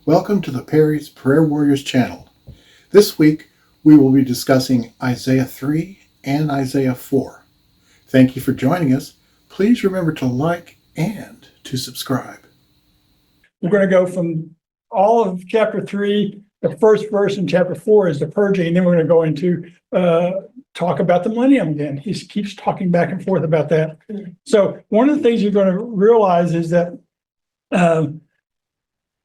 Welcome to the Perry's Prayer Warriors channel. This week we will be discussing Isaiah 3 and Isaiah 4. Thank you for joining us. Please remember to like and to subscribe. We're going to go from all of chapter 3, the first verse in chapter 4 is the purging, and then we're going to go into talk about the millennium again. He keeps talking back and forth about that. So one of the things you're going to realize is that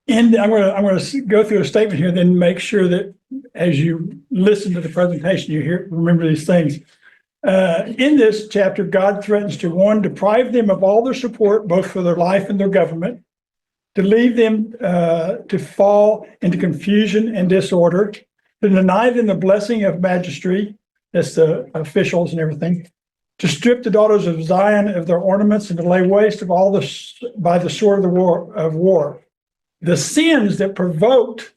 and I'm going to go through a statement here, then make sure that as you listen to the presentation, you remember these things. In this chapter, God threatens to, one, deprive them of all their support, both for their life and their government, to leave them to fall into confusion and disorder, to deny them the blessing of magistracy, that's the officials and everything, to strip the daughters of Zion of their ornaments, and to lay waste of all this by the sword of war. The sins that provoked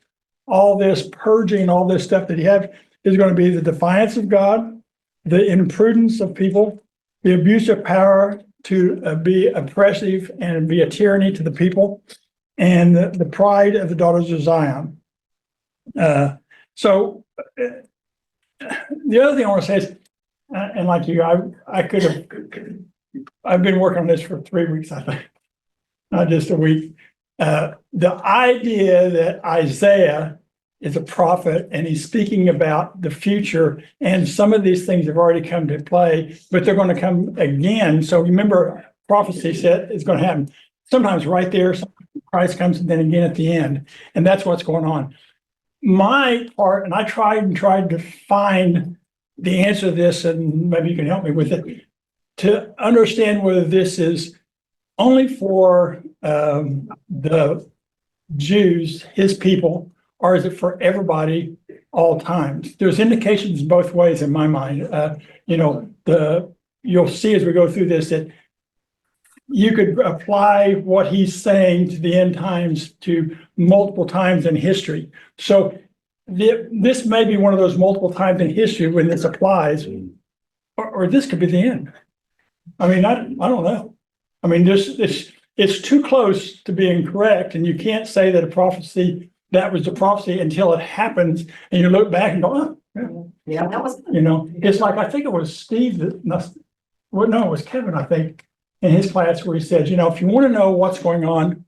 all this purging, all this stuff that he had, is going to be the defiance of God, the imprudence of people, the abuse of power to be oppressive and be a tyranny to the people, and the pride of the daughters of Zion. So the other thing I want to say is, and like you, I've been working on this for 3 weeks, I think, not just a week. The idea that Isaiah is a prophet and he's speaking about the future, and some of these things have already come to play, but they're going to come again. So remember, prophecy said it's going to happen sometimes right there. Christ comes, and then again at the end, and that's what's going on. My part, and I tried to find the answer to this, and maybe you can help me with it, to understand whether this is only for the Jews, his people, or is it for everybody, all times? There's indications both ways in my mind. You'll see as we go through this that you could apply what he's saying to the end times to multiple times in history. So this may be one of those multiple times in history when this applies, or this could be the end. I mean, I don't know. I mean, it's too close to being correct, and you can't say that that was the prophecy until it happens, and you look back and go, oh, Yeah, that was. It's like, I think it was Steve it was Kevin, I think, in his class, where he said, if you want to know what's going on,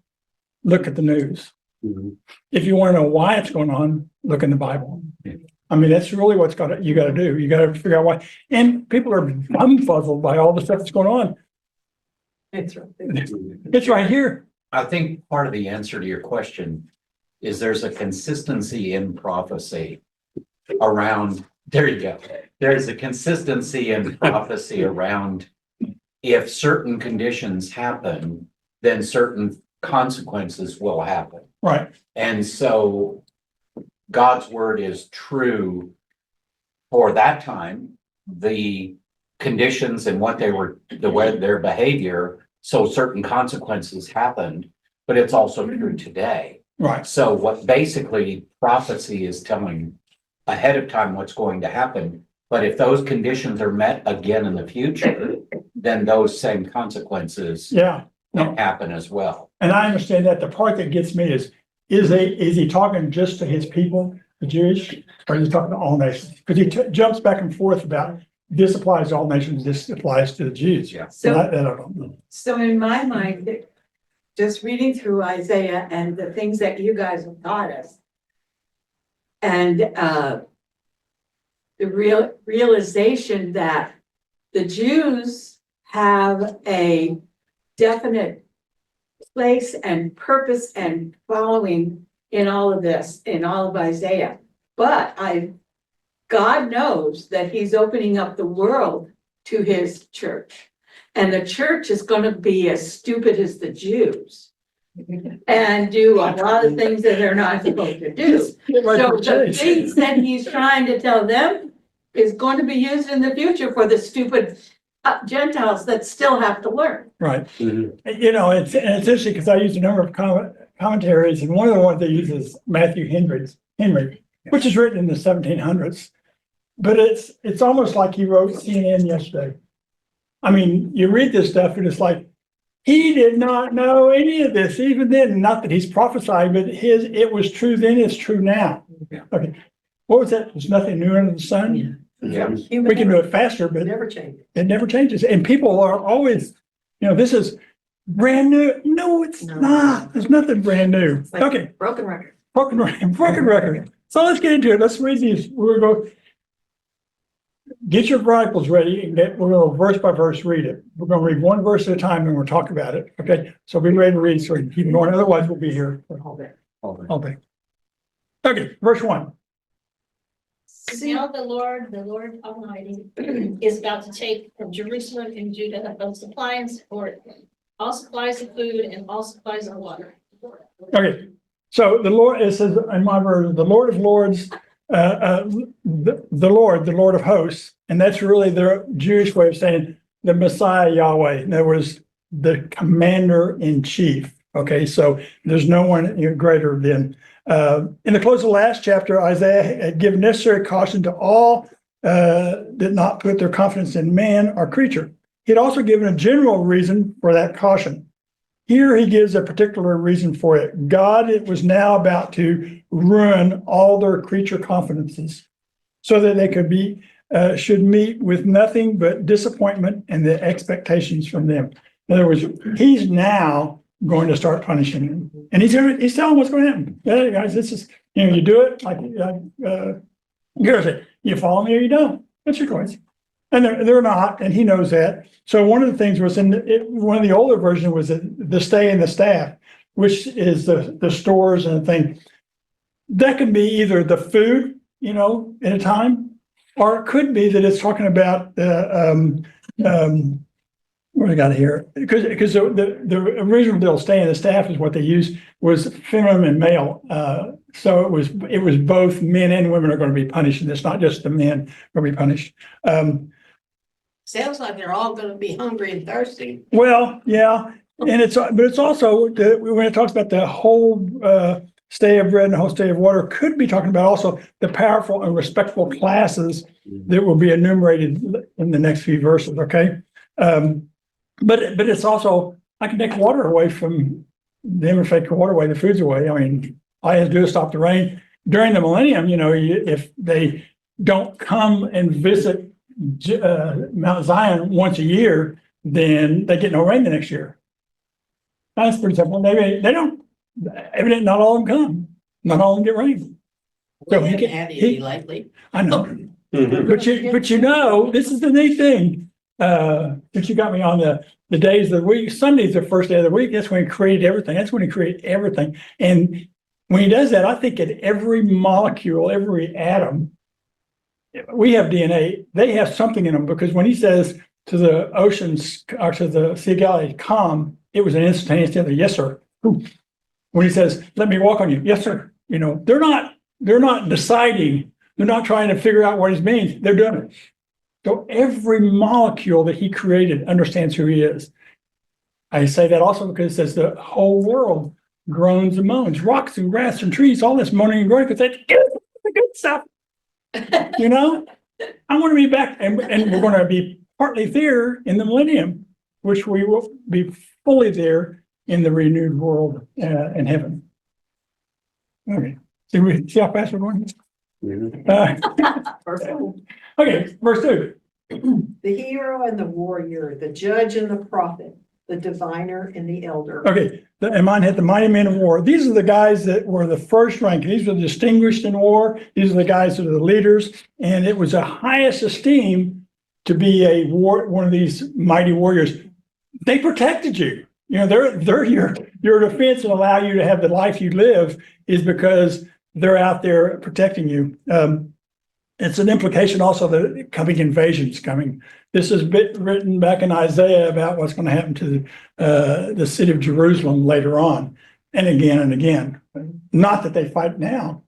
look at the news. Mm-hmm. If you want to know why it's going on, look in the Bible. Mm-hmm. I mean, that's really you got to do. You got to figure out why. And people are bumfuzzled by all the stuff that's going on. It's right. It's right here. I think part of the answer to your question is there's a consistency in prophecy around, there you go. There's a consistency in prophecy around, if certain conditions happen, then certain consequences will happen. Right. And so God's word is true for that time, the conditions and what their behavior, so certain consequences happened, but it's also true today. Right. So what basically prophecy is telling ahead of time what's going to happen, but if those conditions are met again in the future, then those same consequences happen as well. And I understand that. The part that gets me is he talking just to his people, the Jewish, or is he talking to all nations? Because he jumps back and forth about this applies to all nations, this applies to the Jews. Yeah. So, I don't know. So in my mind, just reading through Isaiah and the things that you guys have taught us, and the realization that the Jews have a definite place and purpose and following in all of this, in all of Isaiah. But God knows that he's opening up the world to his church. And the church is going to be as stupid as the Jews and do a lot of things that they're not supposed to do. So the things that he's trying to tell them is going to be used in the future for the stupid Gentiles that still have to learn. Right. Mm-hmm. It's interesting because I use a number of commentaries, and one of the ones they use is Matthew Henry, which is written in the 1700s. But it's almost like he wrote CNN yesterday. I mean, you read this stuff and it's like, He did not know any of this, even then, not that he's prophesying, but it was true then, it's true now. Yeah. Okay, what was that? There's nothing new under the sun. Yeah. We can do it faster, but Never change. it never changes. And people are always, this is brand new. No, it's No. not. There's nothing brand new. It's like- Okay, Broken record. broken record. So let's get into it. Let's read these. We're going to get your Bibles ready and we're going to verse by verse read it. We're going to read one verse at a time and we'll talk about it. Okay, so be ready to read so we can keep going. Otherwise, we'll be here for all day. Okay, verse 1. Now the Lord Almighty is about to take from Jerusalem and Judah both supply and support, all supplies of food and all supplies of water. Okay, so the Lord, it says in my version, the Lord of Lords, the Lord of hosts, and that's really the Jewish way of saying the Messiah Yahweh. In other words, the commander in chief. Okay, so there's no one greater than. In the close of the last chapter, Isaiah had given necessary caution to all that not put their confidence in man or creature. He had also given a general reason for that caution. Here he gives a particular reason for it. God, it was now about to ruin all their creature confidences so that they should meet with nothing but disappointment and the expectations from them. In other words, he's now going to start punishing them. And he's telling what's going to happen. Hey, guys, this is, you do it like, you follow me or you don't. That's your choice. And they're not, and he knows that. So one of the things was one of the older versions was the stay and the staff, which is the stores and the thing. That could be either the food, at a time, or it could be that it's talking about the what do I got here? Because the original deal, stay and the staff is what they used was feminine and male. So it was both men and women are going to be punished, and it's not just the men going to be punished. Sounds like they're all gonna be hungry and thirsty. Well, yeah, but it's also when it talks about the whole stay of bread and the whole stay of water, could be talking about also the powerful and respectful classes that will be enumerated in the next few verses. Okay, but it's also I can take water away from them if I take water away, the food's away. I mean, all I have to do is stop the rain during the millennium. If they don't come and visit Mount Zion once a year, then they get no rain the next year. That's pretty simple. They don't. Evidently, not all of them come. Not all of them get rain. So We haven't had any lately. I know, but this is the neat thing. That you got me on the days of the week. Sunday's the first day of the week. That's when he created everything. That's when he created everything. And when he does that, I think at every molecule, every atom. We have DNA, they have something in them, because when he says to the oceans or to the Sea of Galilee, calm, it was an instantaneous answer, yes, sir. When he says, let me walk on you, yes, sir. They're not deciding, they're not trying to figure out what it means, they're doing it. So every molecule that he created understands who he is. I say that also because it says the whole world groans and moans, rocks and grass and trees, all this moaning and groaning, because that's the good stuff. I want to be back, and we're going to be partly there in the millennium, which we will be fully there in the renewed world in heaven. Okay, see how fast we're going? Okay, verse 2. The hero and the warrior, the judge and the prophet, the diviner and the elder. Okay, and mine had the mighty men of war. These are the guys that were the first rank. These were distinguished in war. These are the guys that are the leaders. And it was the highest esteem to be one of these mighty warriors. They protected you. They're your defense and allow you to have the life you live is because they're out there protecting you. It's an implication also that coming invasion's coming. This is written back in Isaiah about what's going to happen to the city of Jerusalem later on, and again and again. Not that they fight now.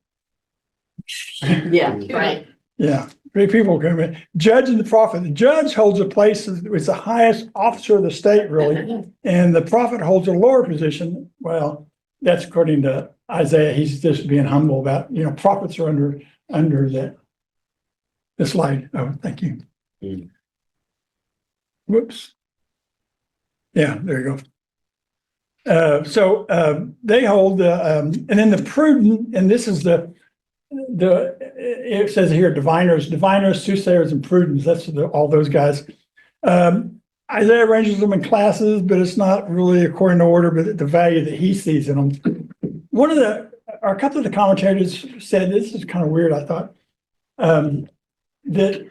Yeah, right. Yeah, great people come in. Judge and the prophet. The judge holds a place as the highest officer of the state, really, and the prophet holds a lower position. Well, that's according to Isaiah. He's just being humble about. Prophets are under the slide. Oh, thank you. Whoops. Yeah, there you go. They hold and then the prudent, and this is it says here diviners, soothsayers, and prudents. That's all those guys. Isaiah arranges them in classes, but it's not really according to order, but the value that he sees in them. A couple of the commentators said, this is kind of weird, I thought, that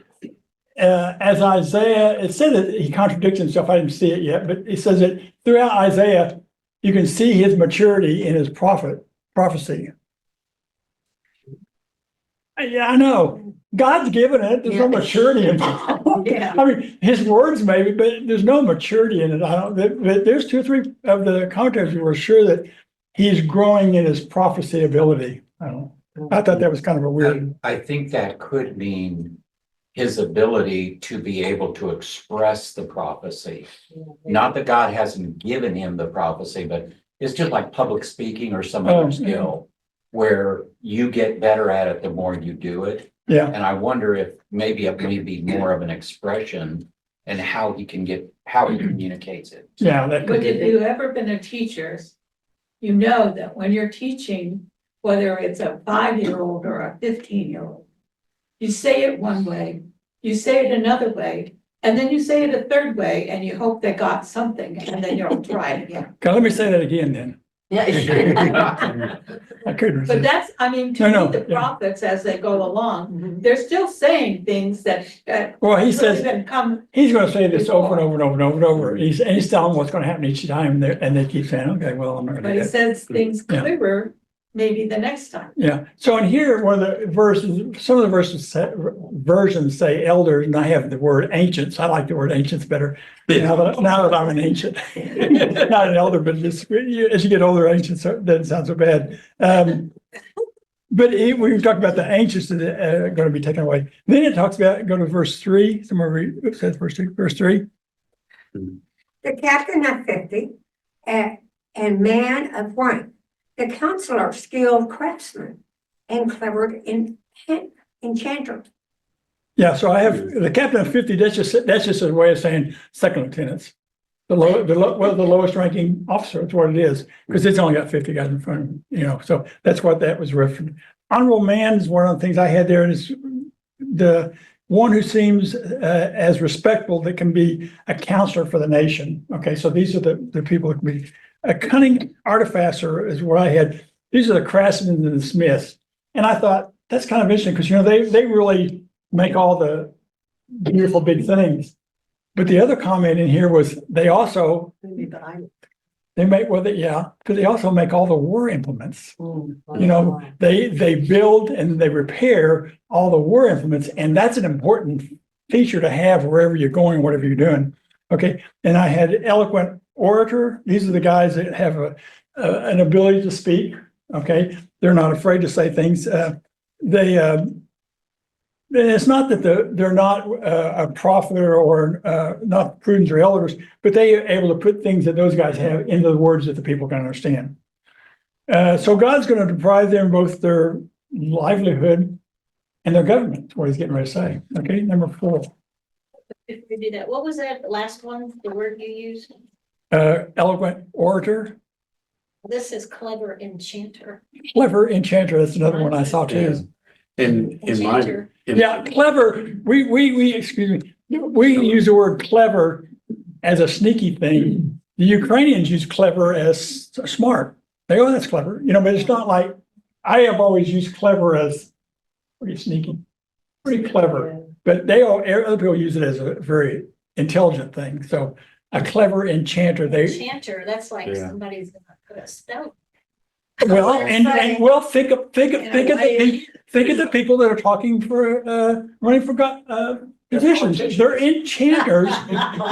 as Isaiah, it said that he contradicts himself. I didn't see it yet, but it says that throughout Isaiah, you can see his maturity in his prophecy. Yeah, I know. God's given it. There's no maturity in it. Yeah. I mean, his words maybe, but there's no maturity in it. But there's 2 or 3 of the commentators who were sure that he's growing in his prophecy ability. I thought that was kind of a weird. I think that could mean his ability to be able to express the prophecy. Not that God hasn't given him the prophecy, but it's just like public speaking or some other skill where you get better at it the more you do it. Yeah. And I wonder if maybe it may be more of an expression and how he communicates it. Yeah, that could But if you've ever been a teacher, you know that when you're teaching, whether it's a 5-year-old or a 15-year-old, you say it one way, you say it another way, and then you say it a third way, and you hope they got something, and then you'll try it again. Okay, let me say that again then. Yeah. I couldn't But resist. that's, I mean, to No, me, the yeah. prophets, as they go along, they're still saying things that. Well, he really says didn't come. he's going to say this over and over and over and over and over. He's telling them what's going to happen each time, and they keep saying, "Okay, well, I'm not going But to he do that." says things Yeah. clearer, maybe the next time. Yeah. So in here, one of the verses, some of the versions say elders, and I have the word ancients. I like the word ancients better. Now that I'm an ancient, not an elder, but just as you get older, ancients doesn't sound so bad. But we talked about the ancients that are going to be taken away. Then it talks about, go to verse 3, somewhere it says verse 3. The captain of 50, and man of rank, the counselor, skilled craftsman, and clever enchanter. Yeah, so I have the captain of 50, that's just a way of saying second lieutenants. The lowest ranking officer, that's what it is, because it's only got 50 guys in front of him, so that's what that was referenced. Honorable man is one of the things I had there, is the one who seems as respectable that can be a counselor for the nation. Okay, so these are the people that can be a cunning artificer is what I had. These are the craftsmen and the smiths. And I thought that's kind of interesting because, they really make all the beautiful big things. But the other comment in here was they also, they make, because they also make all the war implements. They build and they repair all the war implements. And that's an important feature to have wherever you're going, whatever you're doing. Okay. And I had eloquent orator. These are the guys that have an ability to speak. Okay. They're not afraid to say things. It's not that they're not a prophet or not prudence or elders, but they are able to put things that those guys have into the words that the people can understand. So God's going to deprive them both their livelihood and their government. That's what he's getting ready to say. Okay, number 4. If we do that, what was that last one, the word you used? Eloquent orator. This is clever enchanter. Clever enchanter. That's another one I saw too. In my, Enchanter. Yeah, clever. We excuse me. We use the word clever as a sneaky thing. The Ukrainians use clever as smart. They go, that's clever, but it's not like, I have always used clever as pretty sneaky, pretty clever. But other people use it as a very intelligent thing. So a clever enchanter. Enchanter, that's like Yeah. somebody's gonna put a spell. Well, and think of the people that are talking for running for positions. They're enchanters.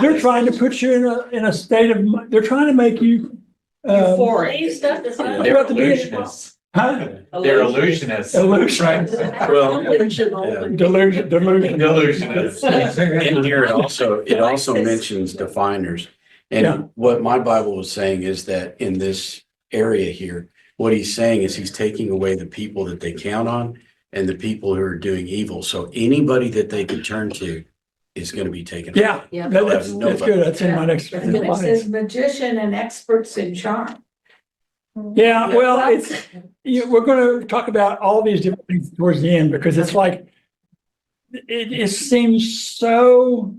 They're trying to put you in a state of. They're trying to make you. Believe stuff that's not. They're about to be- illusionists. Huh? They're illusionists. Illusion. well, Delusion. Illusionists. in here it also mentions definers. Yeah. And what my Bible was saying is that in this area here, what he's saying is he's taking away the people that they count on and the people who are doing evil. So anybody that they can turn to is gonna be taken. away. Yeah, Yeah. that's good. That's in my next. And then it slide. says magician and experts in charm. Yeah, well, we're gonna talk about all these different things towards the end, because it's like, it seems so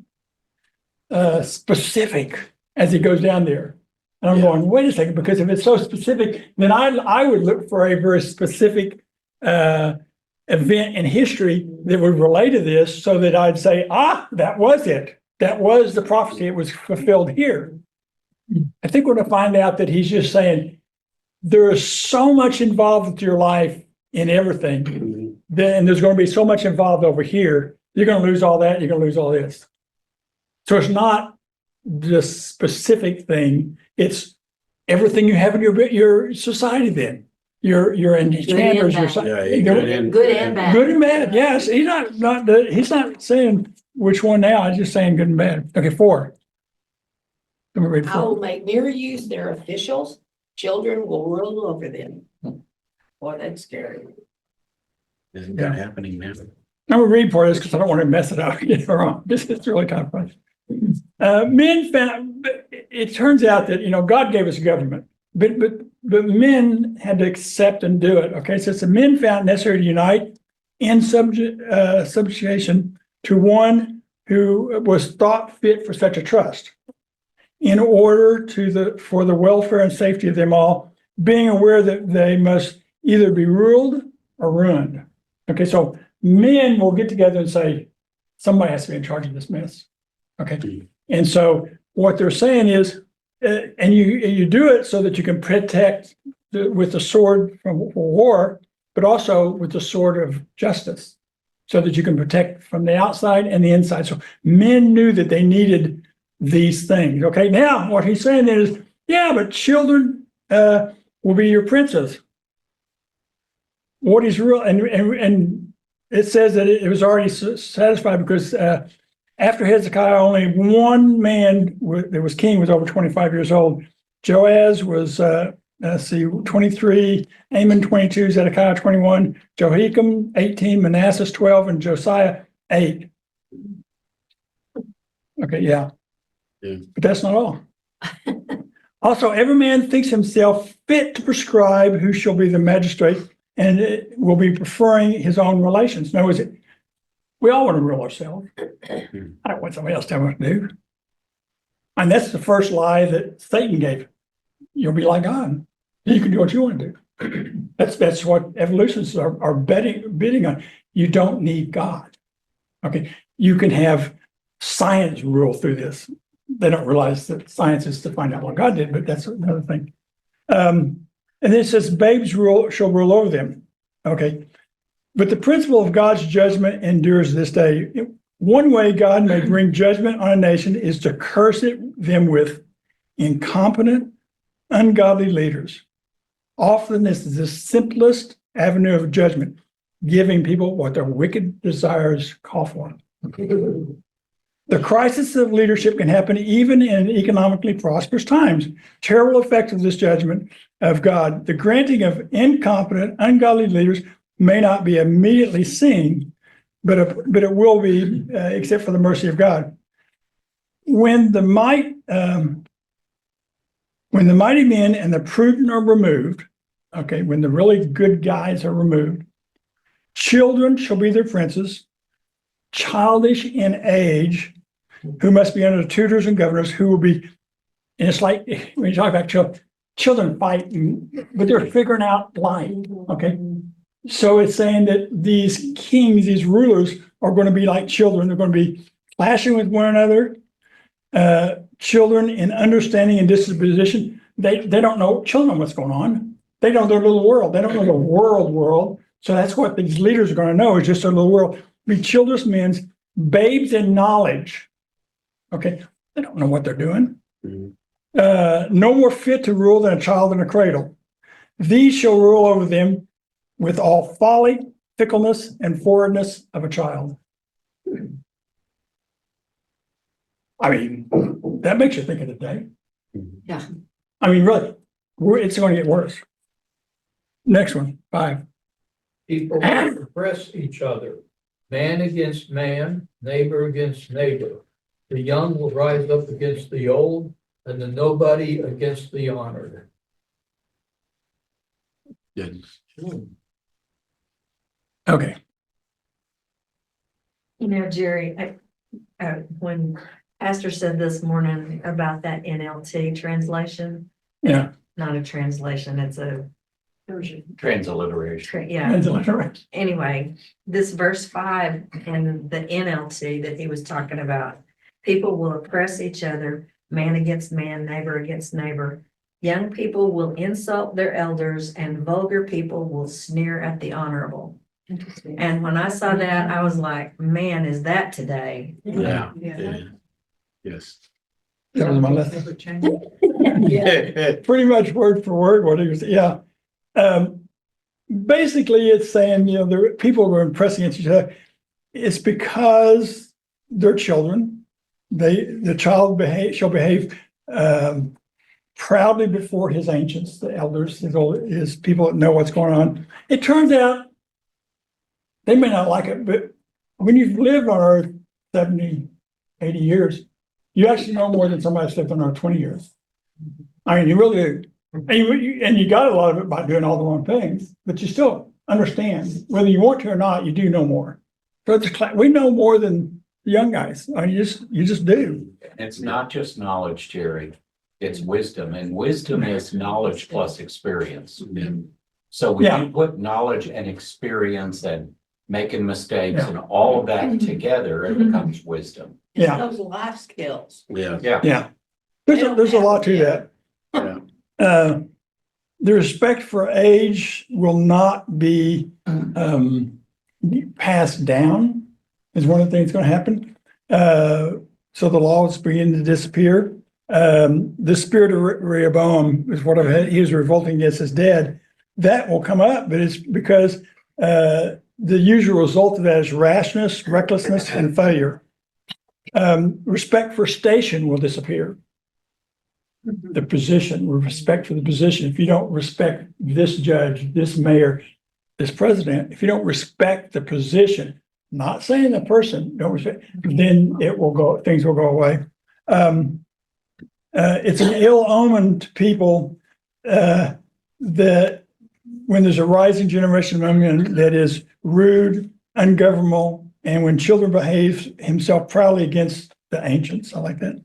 specific as it goes down there. And I'm Yeah. going, wait a second, because if it's so specific, then I would look for a very specific event in history that would relate to this, so that I'd say, that was it. That was the prophecy. It was fulfilled here. I think we're gonna find out that he's just saying, there is so much involved with your life in everything. Mhm. Then there's going to be so much involved over here. You're going to lose all that. You're going to lose all this. So it's not the specific thing. It's everything you have in your society. Then your enchanters, bad. Good and bad. good and bad. Yes, he's not saying which one now. He's just saying good and bad. Okay, 4. Let me read I will 4. make mere use their officials, children will rule over them. Boy, that's scary. Isn't that happening now? I'm gonna read part of this because I don't want to mess it up. Get it wrong. This is really kind of funny. Men found. It turns out that God gave us a government, but men had to accept and do it. Okay, so it's the men found necessary to unite in subjugation to one who was thought fit for such a trust, in order for the welfare and safety of them all, being aware that they must either be ruled or ruined. Okay, so men will get together and say, somebody has to be in charge of this mess. Okay, and so what they're saying is, and you do it so that you can protect with the sword from war, but also with the sword of justice, so that you can protect from the outside and the inside. So men knew that they needed these things. Okay, now what he's saying is, yeah, but children will be your princes. What is real, and it says that it was already satisfied, because after Hezekiah, only one man that was king was over 25 years old. Joaz was 23, Amon 22, Zedekiah 21, Jehoiakim 18, Manasseh 12, and Josiah 8. Okay, yeah. But that's not all. Also, every man thinks himself fit to prescribe who shall be the magistrate, and it will be preferring his own relations. In other words, we all want to rule ourselves. I don't want somebody else to tell me what to do. And that's the first lie that Satan gave. You'll be like God. You can do what you want to do. That's what evolutionists are bidding on. You don't need God. Okay, you can have science rule through this. They don't realize that science is to find out what God did, but that's another thing. And then it says, babes shall rule over them. Okay. But the principle of God's judgment endures this day. One way God may bring judgment on a nation is to curse them with incompetent, ungodly leaders. Often this is the simplest avenue of judgment, giving people what their wicked desires call for. The crisis of leadership can happen even in economically prosperous times. Terrible effects of this judgment of God. The granting of incompetent, ungodly leaders may not be immediately seen, but it will be, except for the mercy of God. When the mighty men and the prudent are removed, okay, when the really good guys are removed, children shall be their princes, childish in age, who must be under tutors and governors, who will be, and it's like, when you talk about children fight, but they're figuring out life, okay? So it's saying that these kings, these rulers, are going to be like children. They're going to be clashing with one another. Children in understanding and disposition, they don't know, children know what's going on. They know their little world. They don't know the world. So that's what these leaders are going to know, is just their little world. Be childless men, babes in knowledge. Okay, they don't know what they're doing. No more fit to rule than a child in a cradle. These shall rule over them with all folly, fickleness, and forwardness of a child. I mean, that makes you think of the day. Yeah. I mean, really, it's going to get worse. Next one, 5. People oppress each other. man against man, neighbor against neighbor. The young will rise up against the old, and the nobody against the honored. Good. Okay. You know, Jerry, when Pastor said this morning about that NLT translation, Yeah. not a translation, it's a Version. Transliteration. yeah. Anyway, this verse 5 in the NLT that he was talking about, people will oppress each other, man against man, neighbor against neighbor. Young people will insult their elders, and vulgar people will sneer at the honorable. Interesting. And when I saw that, I was like, man, is that today? Yeah. Yeah. Yes. That was my lesson. Never change. Pretty much word for word what he was, yeah. Basically, it's saying, there people who are impressing each other. It's because they're children. The child shall behave proudly before his ancients, the elders, his people that know what's going on. It turns out they may not like it, but when you've lived on earth 70, 80 years, you actually know more than somebody that's lived on earth 20 years. I mean, you really do. And you got a lot of it by doing all the wrong things, but you still understand, whether you want to or not, you do know more. So we know more than the young guys. I mean, you just do. It's not just knowledge, Jerry. It's wisdom, and wisdom is knowledge plus experience. So when Yeah. you put knowledge and experience and making mistakes Yeah. and all of that together, it becomes wisdom. It's Yeah. those life skills. Yeah. Yeah. Yeah. There's a lot to that. Yeah. The respect for age will not be passed down, is one of the things going to happen. So the law is beginning to disappear. The spirit of Rehoboam is what he was revolting against is dead. That will come up, but it's because the usual result of that is rashness, recklessness, and failure. Respect for station will disappear. The position, respect for the position. If you don't respect this judge, this mayor, this president, if you don't respect the position, not saying the person, don't respect, then things will go away. It's an ill omen to people that when there's a rising generation among them that is rude, ungovernable, and when children behave himself proudly against the ancients. I like that.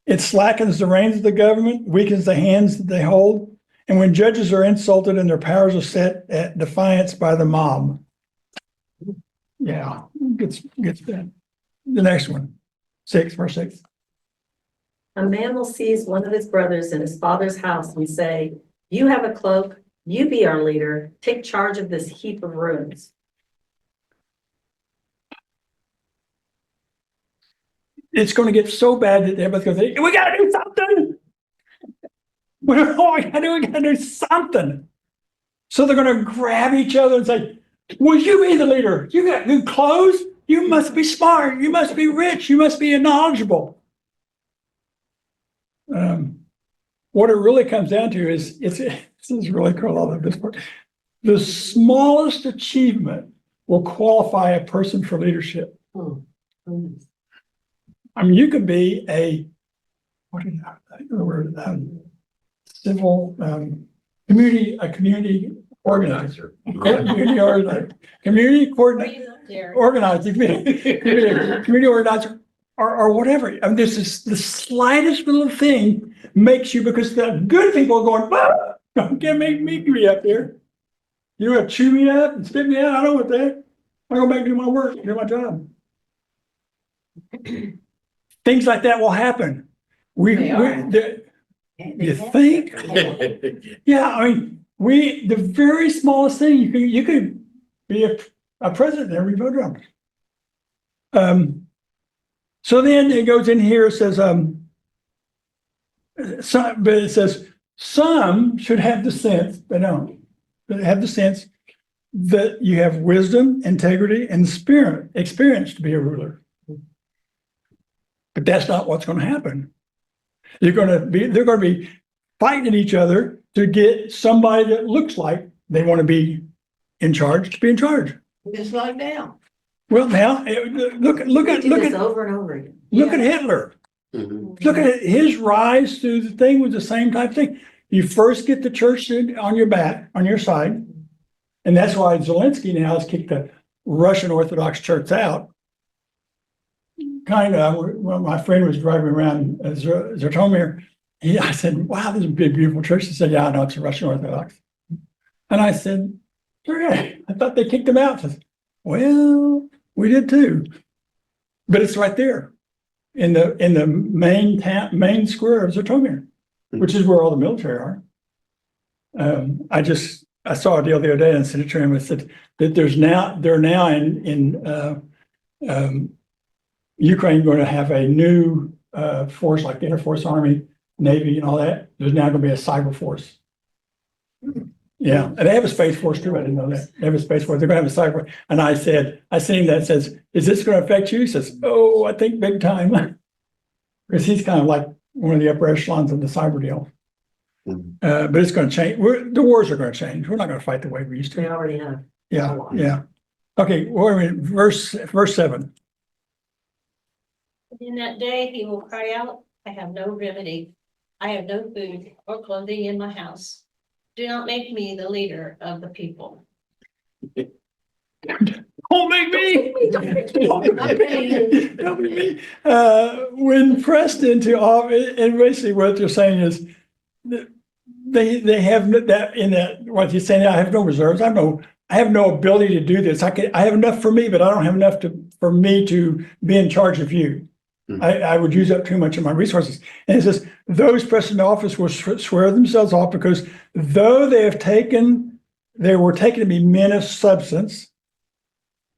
It slackens the reins of the government, weakens the hands that they hold, and when judges are insulted and their powers are set at defiance by the mob. Yeah, gets that. The next one, verse 6. A man will seize one of his brothers in his father's house and say, you have a cloak, you be our leader, take charge of this heap of ruins. It's going to get so bad that everybody's going to say, we got to do something. We got to do something. So they're going to grab each other and say, will you be the leader? You got good clothes. You must be smart. You must be rich. You must be knowledgeable. What it really comes down to is, this is really cool. I love this part. The smallest achievement will qualify a person for leadership. I mean, you could be civil community organizer, community organizer, community coordinator, organizer, community organizer, or whatever. I mean, this is the slightest little thing makes you, because the good people are going, bah, don't get me up there. You're gonna chew me up and spit me out. I don't want that. I go back and do my work, do my job. Things like that will happen. You think? Yeah, I mean, the very smallest thing, you could be a president every vote drum. So then it goes in here, it says, but it says, some should have the sense, they don't, but have the sense that you have wisdom, integrity, and experience to be a ruler. But that's not what's going to happen. They're going to be fighting each other to get somebody that looks like they want to be in charge to be in charge. Just like now. Well, now, look at over and over again. Hitler. Mhm. Look at his rise through the thing was the same type of thing. You first get the church on your back, on your side. And that's why Zelensky now has kicked the Russian Orthodox Church out. Kind of, when my friend was driving around Zhytomyr, I said, wow, this is a big, beautiful church. He said, yeah, I know it's a Russian Orthodox. And I said, yeah, I thought they kicked him out. Said, well, we did too. But it's right there in the main square of Zhytomyr, which is where all the military are. I saw a deal the other day and sent it to him. It said that they're now in Ukraine going to have a new force like the Air Force, Army, Navy, and all that. There's now going to be a cyber force. Yeah, and they have a space force too. I didn't know that. They have a space force. They're going to have a cyber. And I sent him that says, "Is this going to affect you?" He says, "Oh, I think big time," because he's kind of like one of the upper echelons of the cyber deal. But it's going to change. The wars are going to change. We're not going to fight the way we used to. We already have. Yeah, yeah. Okay, verse 7. In that day, he will cry out, I have no remedy. I have no food or clothing in my house. Do not make me the leader of the people. Don't make me. Don't make me. When pressed into office, and basically what they're saying is that they have that in that what he's saying. I have no reserves. I have no ability to do this. I have enough for me, but I don't have enough for me to be in charge of you. I would use up too much of my resources. And it says, those pressed into office will swear themselves off because though they were taken to be men of substance.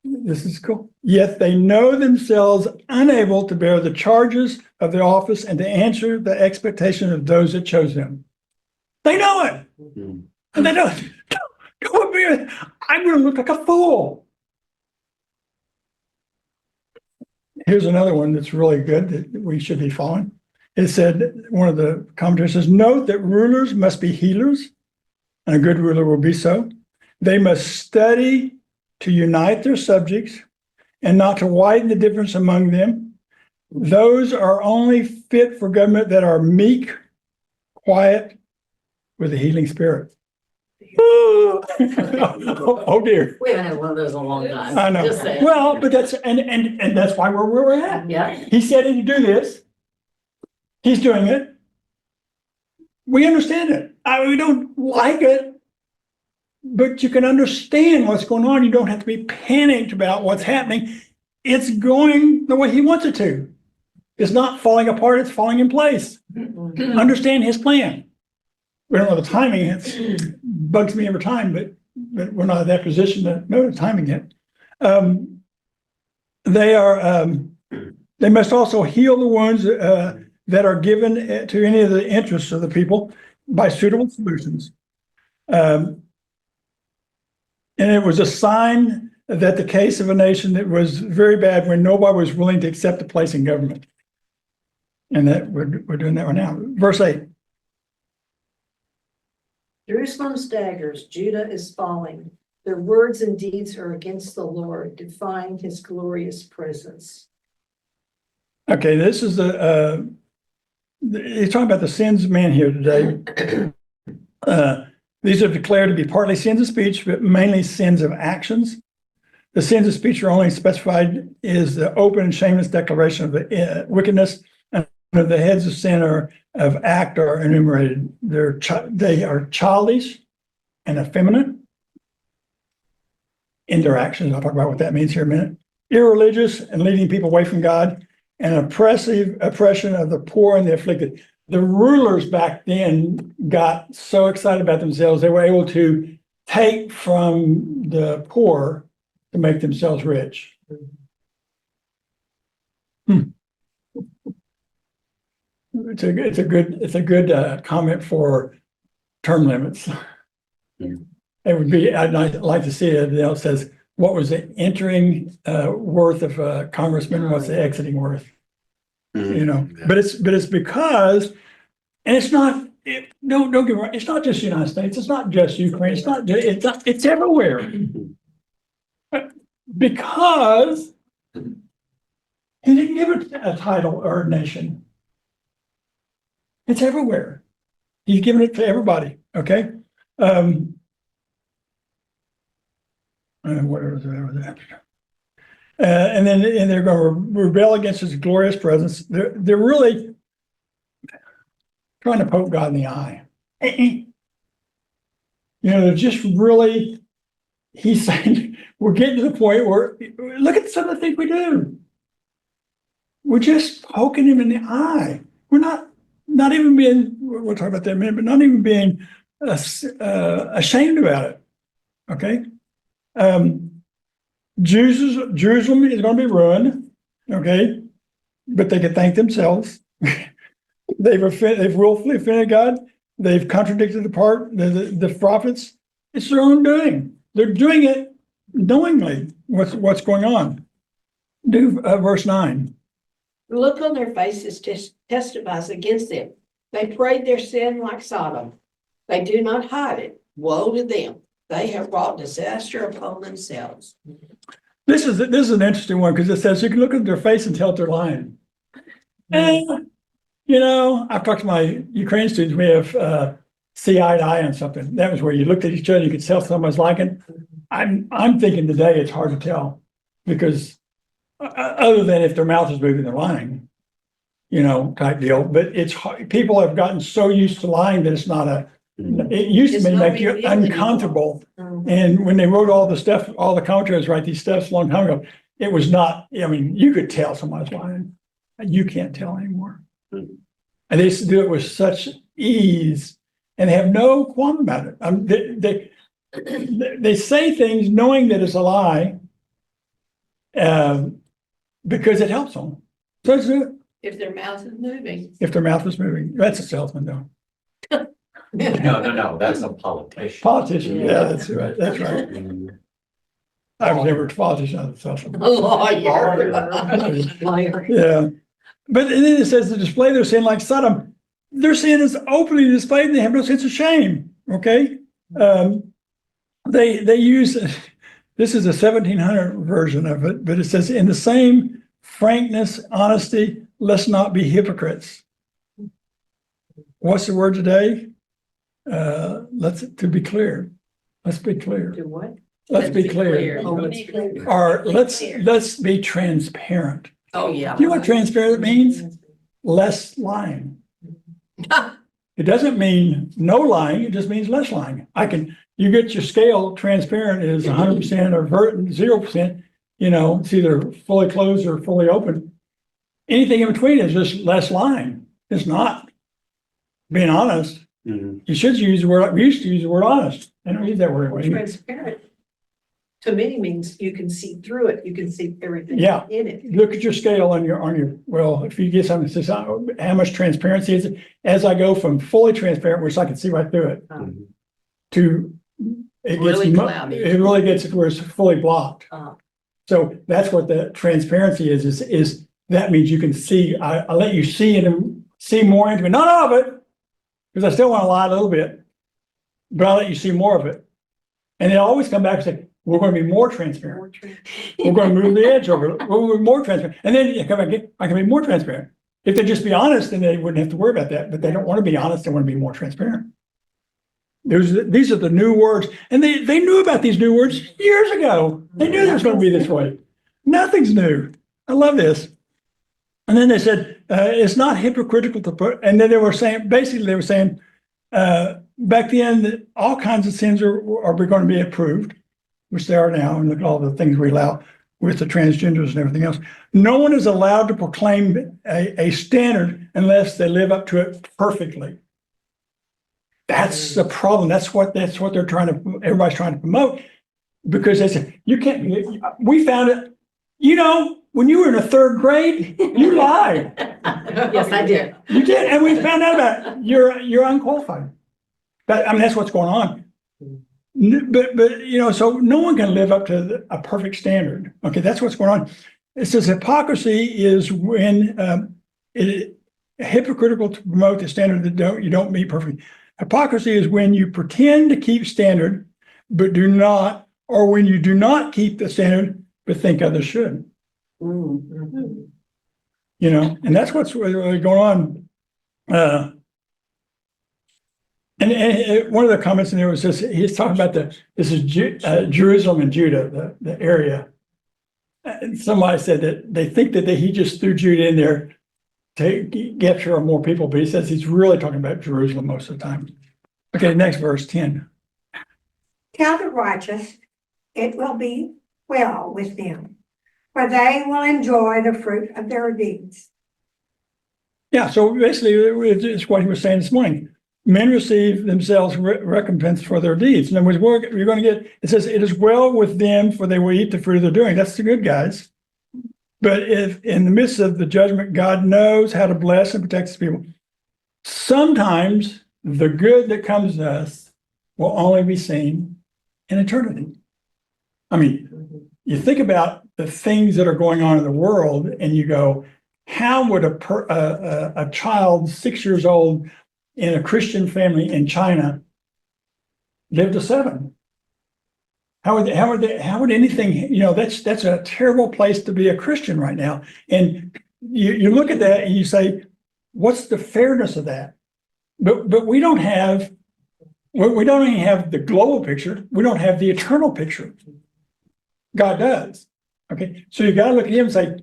This is cool. Yet they know themselves unable to bear the charges of the office and to answer the expectation of those that chose them. They know it. And they don't. Come up here. I'm going to look like a fool. Here's another one that's really good that we should be following. It said, one of the commentators says, note that rulers must be healers, and a good ruler will be so. They must study to unite their subjects and not to widen the difference among them. Those are only fit for government that are meek, quiet, with a healing spirit. Oh dear. We haven't had one of those in a long time. I know. Just saying. Well, but that's and that's why we're where we're at. Yeah. He said to do this. He's doing it. We understand it. We don't like it, but you can understand what's going on. You don't have to be panicked about what's happening. It's going the way he wants it to. It's not falling apart. It's falling in place. Understand his plan. We don't know the timing. It bugs me every time, but we're not in that position to know the timing yet. They must also heal the wounds that are given to any of the interests of the people by suitable solutions. And it was a sign that the case of a nation that was very bad when nobody was willing to accept a place in government. And that we're doing that right now. Verse 8. Jerusalem staggers, Judah is falling. Their words and deeds are against the Lord, defying his glorious presence. Okay, this is he's talking about the sins of man here today. These are declared to be partly sins of speech, but mainly sins of actions. The sins of speech are only specified is the open and shameless declaration of the wickedness, and the heads of sin of act are enumerated. They are childish and effeminate in their actions. I'll talk about what that means here in a minute. Irreligious and leading people away from God, and oppression of the poor and the afflicted. The rulers back then got so excited about themselves, they were able to take from the poor to make themselves rich. It's a good comment for term limits. It would be, I'd like to see it. It says, what was the entering worth of a congressman? What's the exiting worth? You know, but it's because, and it's not. Don't get me wrong. It's not just the United States. It's not just Ukraine. It's everywhere. Because he didn't give it a title or a nation. It's everywhere. He's given it to everybody, okay? Whatever that. And then they're going to rebel against his glorious presence. They're really trying to poke God in the eye. They're just really, he's saying, we're getting to the point where, look at some of the things we do. We're just poking him in the eye. We're not even being, we'll talk about that in a minute, but not even being ashamed about it, okay? Jerusalem is going to be ruined, okay? But they can thank themselves. They've willfully offended God. They've contradicted the prophets. It's their own doing. They're doing it knowingly. What's going on? Do verse 9. The look on their faces testifies against them. They parade their sin like Sodom. They do not hide it. Woe to them. They have brought disaster upon themselves. This is an interesting one because it says you can look at their face and tell if they're lying. And, I've talked to my Ukrainian students. We have see eye to eye on something. That was where you looked at each other, you could tell someone's liking. I'm thinking today it's hard to tell because other than if their mouth is moving, they're lying, type deal. But it's hard. People have gotten so used to lying that it's not it used to make you uncomfortable. And when they wrote all the commentaries write these stuffs a long time ago, it was not, you could tell someone's lying. You can't tell anymore. And they used to do it with such ease and they have no qualm about it. They say things knowing that it's a lie because it helps them. So let's do it. If their mouth is moving. If their mouth is moving. That's a salesman though. No, that's a politician. Politician, yeah, that's right. That's right. I was never a politician, I was a salesman. A lawyer. Liar. Yeah. But then it says to display their sin like Sodom. Their sin is openly displayed and they have no sense of shame. Okay. They use, this is a 1700 version of it, but it says in the same frankness, honesty, let's not be hypocrites. What's the word today? To be clear. Let's be clear. Do what? Let's be clear. Or let's be transparent. Oh, yeah. You know what transparent means? Less lying. It doesn't mean no lying, it just means less lying. You get your scale transparent is 100% or 0%, it's either fully closed or fully open. Anything in between is just less lying. It's not being honest. Mm-hmm. You should use the word, we used to use the word honest. I don't use that word. Or transparent. To me means you can see through it. You can see everything Yeah. in it. Look at your scale on your, well, if you get something that says how much transparency is it, as I go from fully transparent, which I can see right through it, to it gets Really cloudy. it really gets to where it's fully blocked. So that's what the transparency is that means you can see, I let you see it and see more into it, not all of it, because I still want to lie a little bit, but I'll let you see more of it. And they always come back and say, we're going to be more transparent. We're going to move the edge over. We're more transparent. And then you come back again, I can be more transparent. If they just be honest, then they wouldn't have to worry about that. But they don't want to be honest. They want to be more transparent. These are the new words. And they knew about these new words years ago. They knew it was going to be this way. Nothing's new. I love this. And then they said, it's not hypocritical to put, and then they were saying, back then that all kinds of sins are going to be approved, which they are now, and look at all the things we allow with the transgenders and everything else. No one is allowed to proclaim a standard unless they live up to it perfectly. That's the problem. That's what they're everybody's trying to promote, because they say, you can't, we found it, when you were in the third grade, you lied. Yes, I did. You did, and we found out about it. You're unqualified. That's what's going on. But so no one can live up to a perfect standard. Okay, that's what's going on. It says hypocrisy is when hypocritical to promote the standard that you don't meet perfectly. Hypocrisy is when you pretend to keep standard, but do not, or when you do not keep the standard, but think others should. Mm-hmm. You know, and that's what's really going on. And one of the comments in there was just, he's talking about this is Jerusalem and Judah, the area. And somebody said that they think that he just threw Judah in there to capture more people, but he says he's really talking about Jerusalem most of the time. Okay, next verse 10. Tell the righteous, it will be well with them, for they will enjoy the fruit of their deeds. Yeah, so basically it's what he was saying this morning. Men receive themselves recompense for their deeds. In other words, you're going to get, it says, it is well with them, for they will eat the fruit of their doing. That's the good guys. But if in the midst of the judgment, God knows how to bless and protect his people. Sometimes the good that comes to us will only be seen in eternity. I mean, you think about the things that are going on in the world and you go, how would a child 6 years old in a Christian family in China live to 7? How would anything, you know, that's a terrible place to be a Christian right now. And you look at that and you say, what's the fairness of that? But we don't even have the global picture. We don't have the eternal picture. God does. Okay. So you got to look at him and say,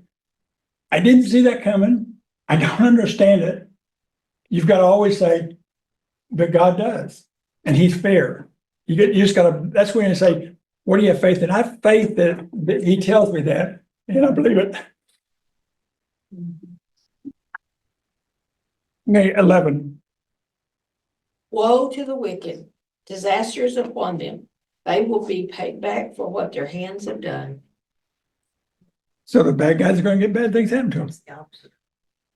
I didn't see that coming. I don't understand it. You've got to always say, but God does. And he's fair. You just got to, that's when you say, what do you have faith in? I have faith that he tells me that, and I believe it. Okay, 11. Woe to the wicked, disasters upon them. They will be paid back for what their hands have done. So the bad guys are going to get bad things happen to them. It's the opposite.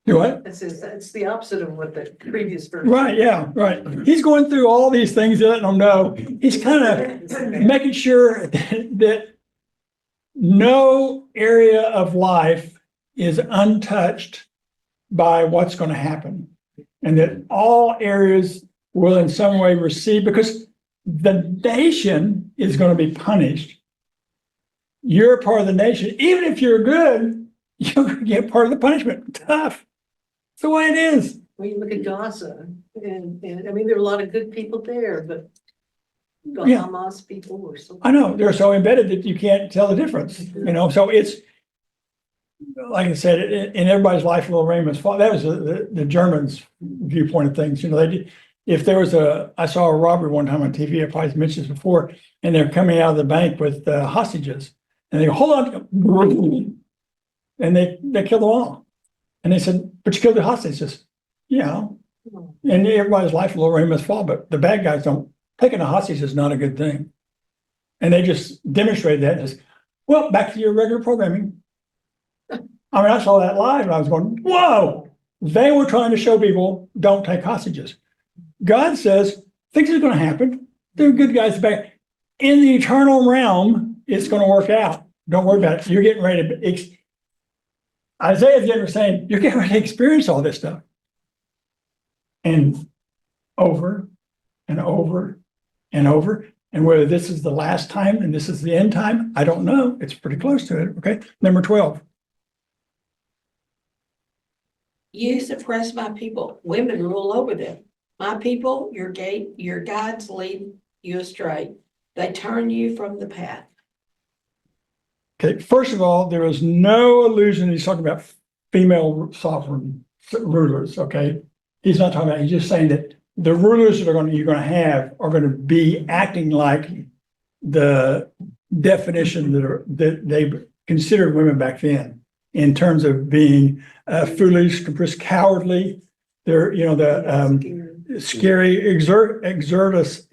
Do what? It's the opposite of what the previous verse. Right, yeah, right. He's going through all these things, letting them know. He's kind of making sure that no area of life is untouched by what's going to happen. And that all areas will in some way receive, because the nation is going to be punished. You're a part of the nation. Even if you're good, you're going to get part of the punishment. Tough. It's the way it is. When you look at Gaza, and I mean, there are a lot of good people there, but the Yeah. Hamas people were so. I know, they're so embedded that you can't tell the difference, you know, so it's, like I said, in everybody's life, Little Raymond's fault. That was the Germans' viewpoint of things, you know, they did. If there was I saw a robbery one time on TV, I probably mentioned this before, and they're coming out of the bank with hostages, and they go, hold on, and they killed them all. And they said, but you killed the hostages. Yeah. And everybody's life, Little Raymond's fault, but the bad guys don't. Taking a hostage is not a good thing. And they just demonstrated that as, well, back to your regular programming. I mean, I saw that live and I was going, whoa, they were trying to show people don't take hostages. God says things are going to happen. They're good guys back. In the eternal realm, it's going to work out. Don't worry about it. You're getting ready to, Isaiah's getting saying, you're getting ready to experience all this stuff. And over and over and over. And whether this is the last time and this is the end time, I don't know. It's pretty close to it. Okay. Number 12. You suppress my people, women rule over them. My people, your gods lead you astray. They turn you from the path. Okay. First of all, there is no illusion. He's talking about female sovereign rulers. Okay. He's not talking about, he's just saying that the rulers that you're going to have are going to be acting like the definition that they considered women back then, in terms of being foolish, capricious, cowardly. They're, you know, the scary, exertus.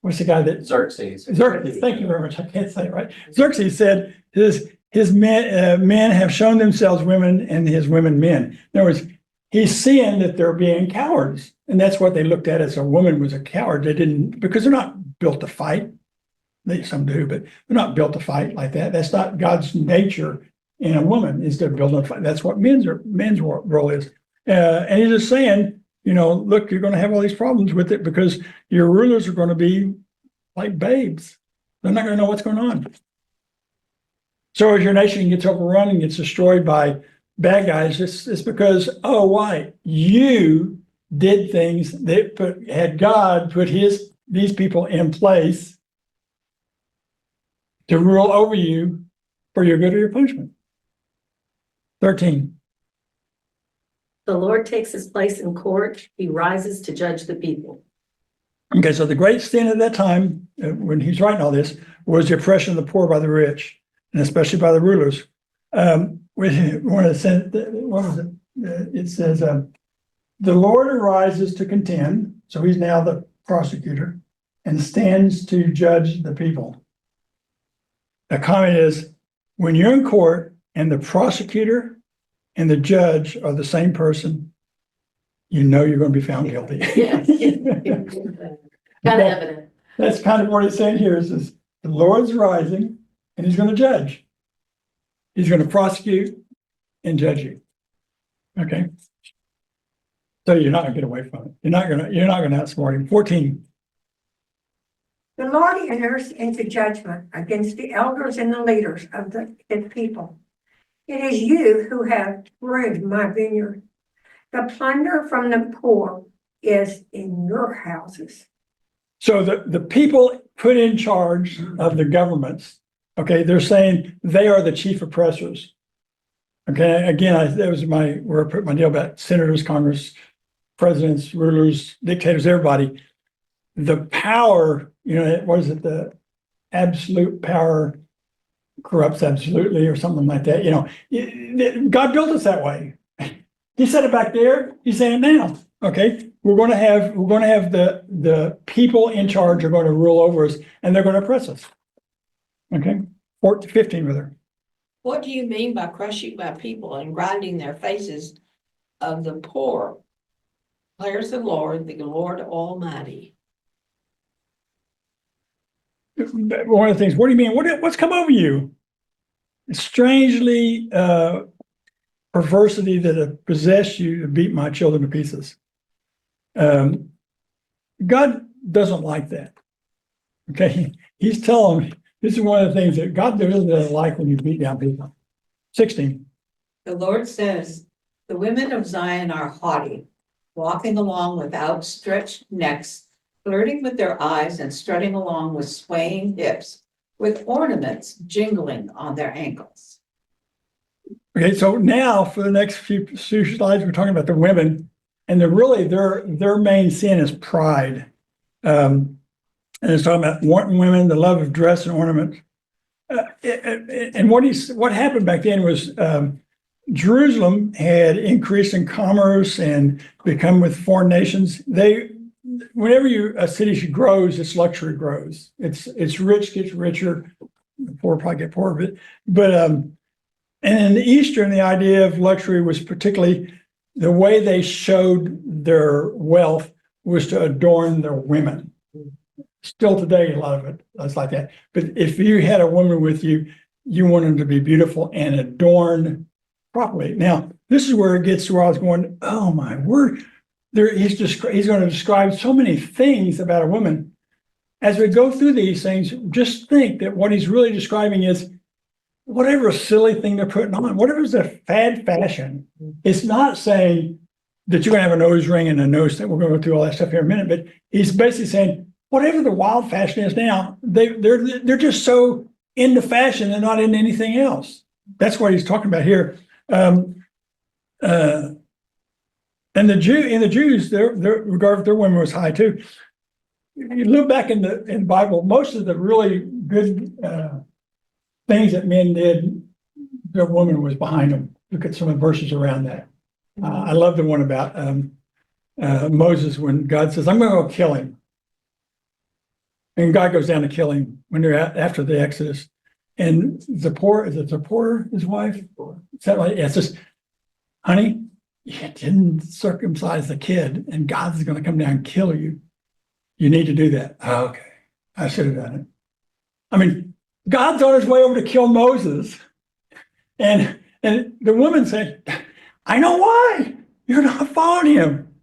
What's the guy that? Xerxes. Xerxes. Thank you very much. I can't say it right. Xerxes said his men have shown themselves women and his women men. In other words, he's seeing that they're being cowards. And that's what they looked at as a woman was a coward. They didn't, because they're not built to fight. Some do, but they're not built to fight like that. That's not God's nature in a woman, is to build a fight. That's what men's role is. And he's just saying, you know, look, you're going to have all these problems with it because your rulers are going to be like babes. They're not gonna know what's going on. So as your nation gets overrun and gets destroyed by bad guys, it's because, oh, why? You did things that had God put these people in place to rule over you for your good or your punishment. 13. The Lord takes his place in court. He rises to judge the people. Okay, so the great sin at that time, when he's writing all this, was the oppression of the poor by the rich, and especially by the rulers. One of the, what was it? It says, the Lord arises to contend, so he's now the prosecutor, and stands to judge the people. The comment is, when you're in court and the prosecutor and the judge are the same person, you know you're going to be found guilty. Yes. Kind of evident. That's kind of what he's saying here is the Lord's rising and he's going to judge. He's going to prosecute and judge you. Okay. So you're not going to get away from it. You're not going to outsmart him. 14. The Lord enters into judgment against the elders and the leaders of his people. It is you who have ruined my vineyard. The plunder from the poor is in your houses. So the people put in charge of the governments, okay, they're saying they are the chief oppressors. Okay, again, that was where I put my deal about senators, Congress, presidents, rulers, dictators, everybody. The power, what is it? The absolute power corrupts absolutely, or something like that. God built us that way. He said it back there. He's saying it now. Okay, we're going to have the people in charge are going to rule over us, and they're going to oppress us. Okay, 15 rather. What do you mean by crushing my people and grinding their faces of the poor? Declares the Lord Almighty. One of the things, what do you mean? What's come over you? Strangely, perversity that have possessed you to beat my children to pieces. God doesn't like that. Okay, he's telling me this is one of the things that God doesn't like when you beat down people. 16. The Lord says, the women of Zion are haughty, walking along with outstretched necks, flirting with their eyes and strutting along with swaying hips, with ornaments jingling on their ankles. Okay, so now for the next few slides, we're talking about the women, and their main sin is pride. And it's talking about wanting women, the love of dress and ornament. And what happened back then was Jerusalem had increased in commerce and become with foreign nations. Whenever a city grows, its luxury grows. It's rich gets richer, the poor probably get poorer. But and in the Eastern, the idea of luxury was particularly the way they showed their wealth was to adorn their women. Still today, a lot of it is like that. But if you had a woman with you, you want them to be beautiful and adorned properly. Now, this is where it gets to where I was going, oh my word. He's going to describe so many things about a woman. As we go through these things, just think that what he's really describing is whatever silly thing they're putting on, whatever's a fad fashion. It's not saying that you're going to have a nose ring and a nose thing. We're going to go through all that stuff here in a minute, but he's basically saying whatever the wild fashion is now, they're just so into fashion and not into anything else. That's what he's talking about here. And the Jews, their regard for their women was high too. You look back in the Bible, most of the really good things that men did, their woman was behind them. Look at some of the verses around that. I love the one about Moses when God says, "I'm going to go kill him," and God goes down to kill him when they're after the Exodus. And Zipporah, his wife? Is that right? Yeah, it says, "Honey, you didn't circumcise the kid, and God's going to come down and kill you. You need to do that." Oh, okay, I should have done it. I mean, God's on his way over to kill Moses, and the woman said, "I know why. You're not following him."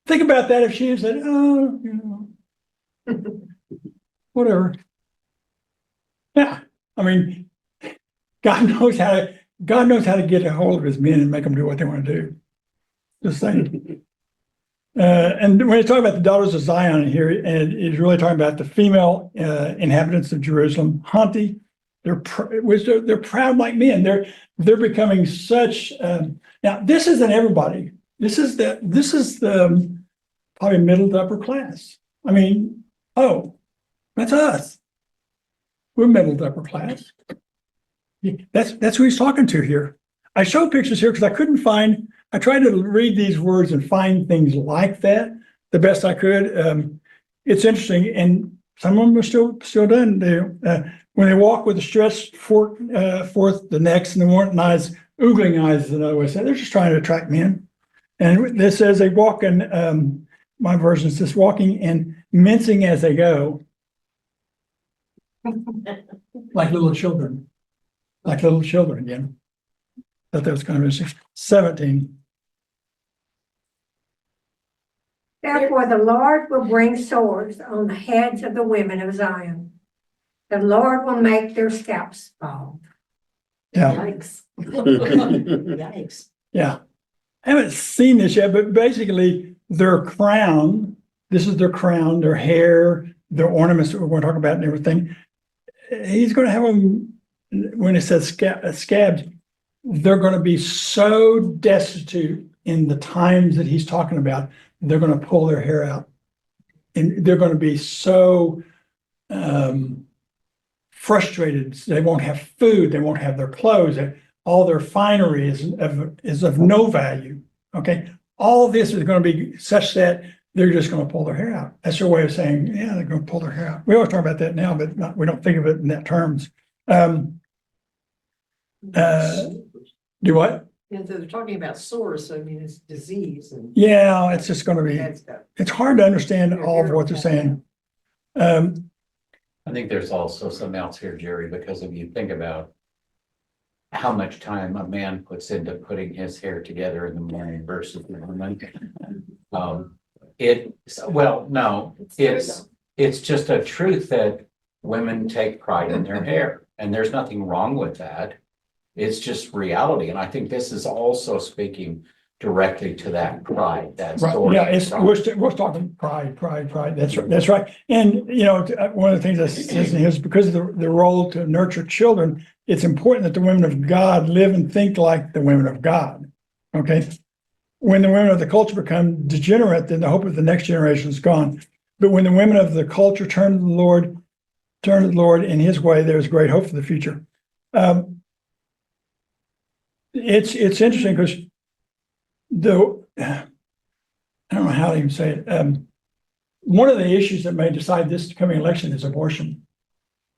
Think about that if she had said, "Oh, whatever." Yeah, I mean, God knows how to get a hold of his men and make them do what they want to do. Just saying. And when you talk about the daughters of Zion here, and it's really talking about the female inhabitants of Jerusalem, haughty, they're proud like men. They're becoming such. Now, this isn't everybody. This is the probably middle to upper class. I mean, oh, that's us. We're middle to upper class. That's who he's talking to here. I showed pictures here because I tried to read these words and find things like that the best I could. It's interesting, and some of them are still done. When they walk with the stretched forth the necks and the warrant eyes, oogling eyes is another way to say it. They're just trying to attract men. And this says they walk in, my version says walking and mincing as they go, like little children. Like little children again. That was kind of interesting. 17. Therefore, the Lord will bring swords on the heads of the women of Zion. The Lord will make their scalps bald. Yeah, Yikes. Yikes. yeah. I haven't seen this yet, but basically their crown, this is their crown, their hair, their ornaments that we're going to talk about and everything. He's going to have them, when it says scabs, they're going to be so destitute in the times that he's talking about, they're going to pull their hair out. And they're going to be so frustrated. They won't have food. They won't have their clothes. All their finery is of no value. Okay. All of this is going to be such that they're just going to pull their hair out. That's their way of saying, yeah, they're going to pull their hair out. We always talk about that now, but we don't think of it in that terms. Do what? And they're talking about sores, so I mean, it's disease and. Yeah, it's just going to be, bad stuff. it's hard to understand all of what they're saying. I think there's also something else here, Jerry, because if you think about how much time a man puts into putting his hair together in the morning versus the woman. It's just a truth that women take pride in their hair, and there's nothing wrong with that. It's just reality, and I think this is also speaking directly to that pride, that Right, story. yeah, we're talking pride. That's right. And, one of the things that says is because of the role to nurture children, it's important that the women of God live and think like the women of God. Okay. When the women of the culture become degenerate, then the hope of the next generation is gone. But when the women of the culture turn to the Lord in his way, there's great hope for the future. It's interesting because I don't know how to even say it. One of the issues that may decide this coming election is abortion.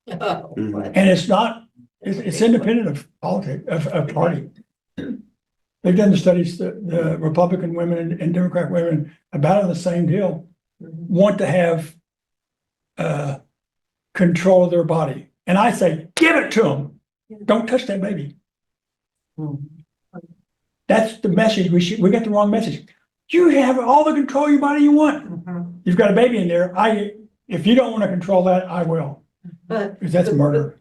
Oh, what? And it's independent of politics, of party. They've done the studies, the Republican women and Democrat women about the same deal, want to have control of their body. And I say, give it to them. Don't touch that baby. That's the message we got the wrong message. You have all the control of your body you want. You've got a baby in there. If you don't want to control that, I will. But Because that's murder.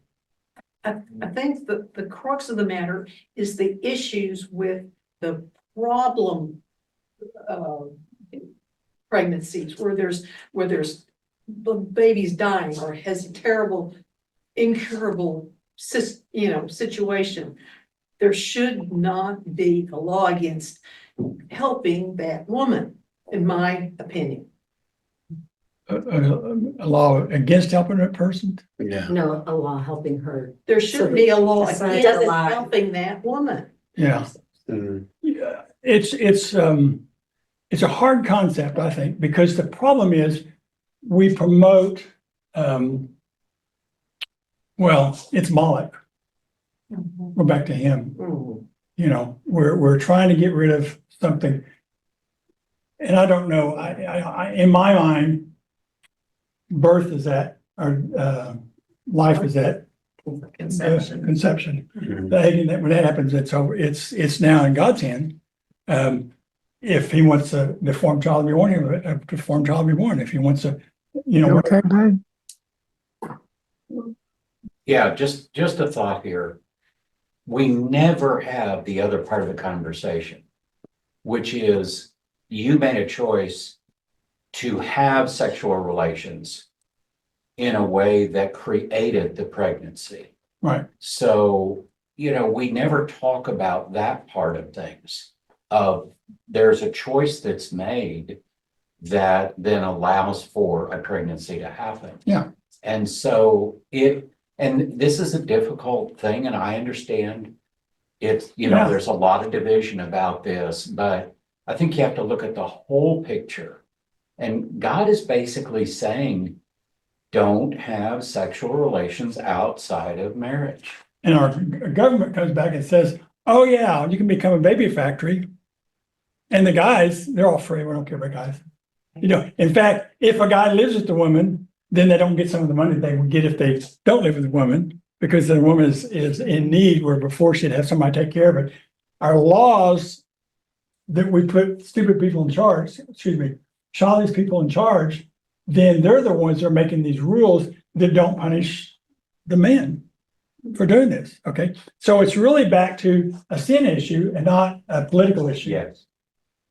I think the crux of the matter is the issues with the problem pregnancies where there's the baby's dying or has a terrible, incurable situation. There should not be a law against helping that woman, in my opinion. A law against helping that person. Yeah. No, a law helping her. There shouldn't be a law It's against not a lie. helping that woman. Yeah. Mm. Yeah, it's a hard concept, I think, because the problem is we promote, it's Moloch. We're back to him. We're trying to get rid of something. And I don't know, I in my mind, birth is that, or life is that. Conception. Mhm. When that happens, it's over. It's now in God's hand. If he wants a deformed child to be born, a deformed child to be born. If he wants a, Okay, babe. Yeah, just a thought here. We never have the other part of the conversation, which is you made a choice to have sexual relations in a way that created the pregnancy. Right. So, we never talk about that part of things. There's a choice that's made that then allows for a pregnancy to happen. Yeah. And so and this is a difficult thing, and I understand it's, Yeah. there's a lot of division about this, but I think you have to look at the whole picture. And God is basically saying, don't have sexual relations outside of marriage. And our government comes back and says, oh yeah, you can become a baby factory. And the guys, they're all free. We don't care about guys. In fact, if a guy lives with the woman, then they don't get some of the money they would get if they don't live with the woman, because the woman is in need, where before she'd have somebody take care of it. Our laws that we put stupid people in charge, childish people in charge, then they're the ones that are making these rules that don't punish the men for doing this. Okay. So it's really back to a sin issue and not a political issue. Yes.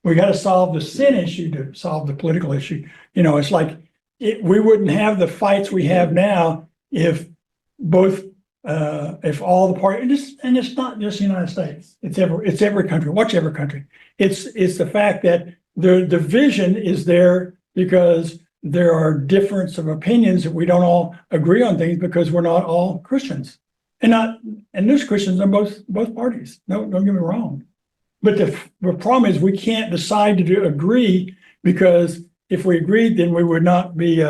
We got to solve the sin issue to solve the political issue. It's like we wouldn't have the fights we have now if if all the parties, and it's not just the United States, it's every country, whichever country. It's the fact that the division is there because there are difference of opinions that we don't all agree on things because we're not all Christians. And there's Christians on both parties. No, don't get me wrong. But the problem is we can't decide to agree, because if we agreed, then we would not be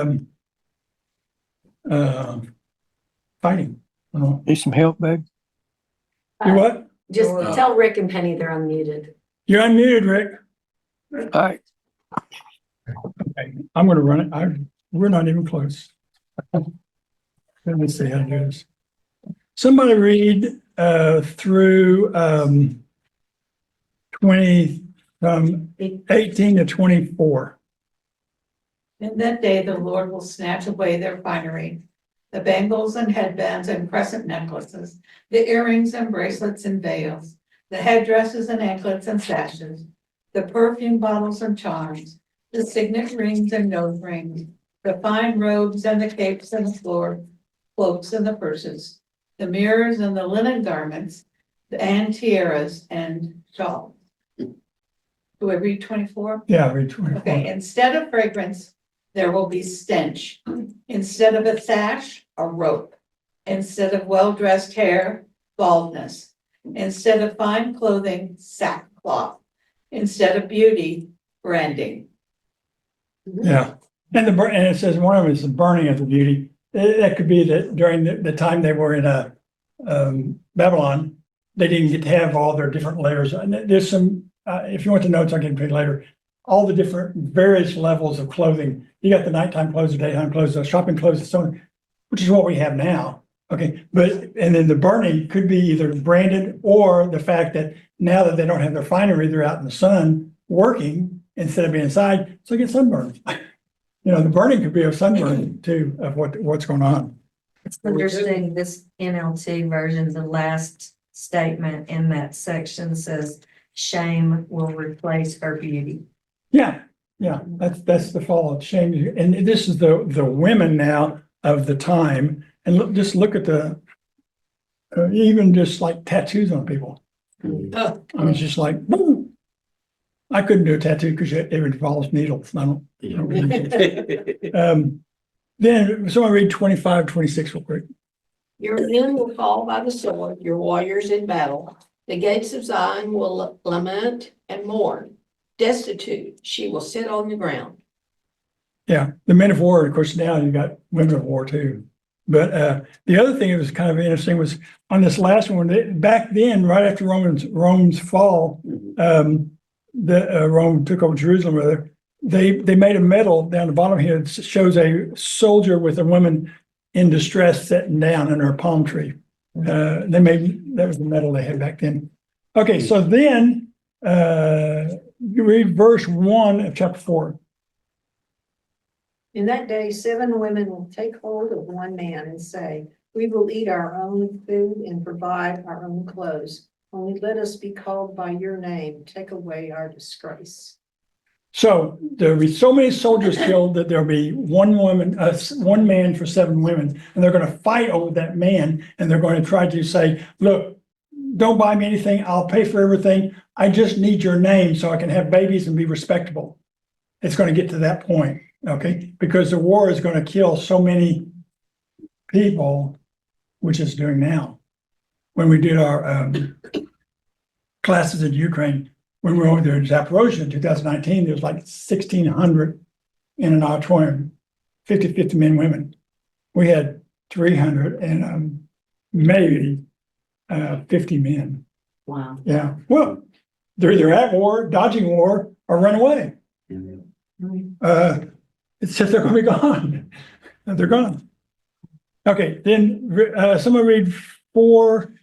fighting. Need some help, babe? You what? Just tell Rick and Penny they're unmuted. You're unmuted, Rick. All right. Okay, I'm gonna run it. We're not even close. Let me see how to do this. Somebody read through 18 to 24. In that day, the Lord will snatch away their finery, the bangles and headbands and crescent necklaces, the earrings and bracelets and veils, the headdresses and anklets and sashes, the perfume bottles and charms, the signet rings and nose rings, the fine robes and the capes and the floor cloaks and the purses, the mirrors and the linen garments, and tiaras and shawls. Do I read 24? Yeah, read 24. Okay, instead of fragrance, there will be stench. Instead of a sash, a rope. Instead of well-dressed hair, baldness. Instead of fine clothing, sackcloth. Instead of beauty, branding. Yeah, and it says one of them is the burning of the beauty. That could be that during the time they were in Babylon, they didn't get to have all their different layers. And there's some, if you want the notes, I'll get into it later. All the different various levels of clothing. You got the nighttime clothes, the daytime clothes, the shopping clothes, and so on, which is what we have now. Okay, and then the burning could be either branded, or the fact that now that they don't have their finery, they're out in the sun working instead of being inside, so they get sunburned. The burning could be a sunburn too, of what's going on. It's interesting, this NLT version, the last statement in that section says, shame will replace her beauty. Yeah, that's the fall of shame. And this is the women now of the time. And just look at the, even just like tattoos on people. I mean, just like, boom. I couldn't do a tattoo because it involves needles. I don't then someone read 25, 26 real quick. Your men will fall by the sword, your warriors in battle. The gates of Zion will lament and mourn. Destitute, she will sit on the ground. Yeah, the men of war, of course, now you got women of war too. But the other thing that was kind of interesting was on this last one, back then, right after Rome's fall, Rome took over Jerusalem. They made a medal down the bottom here that shows a soldier with a woman in distress sitting down under a palm tree. That was the medal they had back then. Okay, so then you read verse 1 of chapter 4. In that day, 7 women will take hold of one man and say, We will eat our own food and provide our own clothes. Only let us be called by your name. Take away our disgrace. So there'll be so many soldiers killed that there'll be one woman, one man for 7 women, and they're going to fight over that man, and they're going to try to say, look, don't buy me anything. I'll pay for everything. I just need your name so I can have babies and be respectable. It's going to get to that point, okay? Because the war is going to kill so many people, which it's doing now. When we did our classes in Ukraine, when we were over there in Zaporozhye in 2019, there was like 1,600 in an auditorium, 50 men, women. We had 300 and maybe 50 men. Wow. Yeah, well, they're either at war, dodging war, or run away. It's just they're going to be gone. They're gone. Okay, then someone read 4,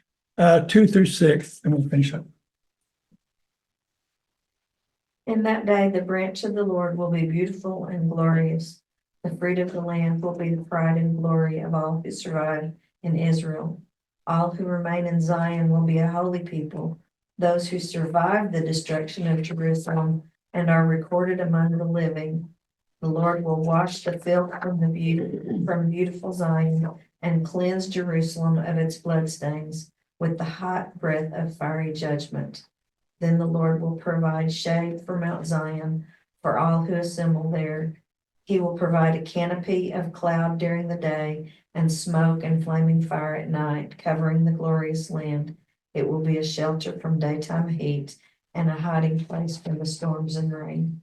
2 through 6, and we'll finish up. In that day, the branch of the Lord will be beautiful and glorious. The fruit of the land will be the pride and glory of all who survive in Israel. All who remain in Zion will be a holy people. Those who survive the destruction of Jerusalem and are recorded among the living. The Lord will wash the filth from beautiful Zion and cleanse Jerusalem of its bloodstains with the hot breath of fiery judgment. Then the Lord will provide shade for Mount Zion for all who assemble there. He will provide a canopy of cloud during the day and smoke and flaming fire at night, covering the glorious land. It will be a shelter from daytime heat and a hiding place from the storms and rain.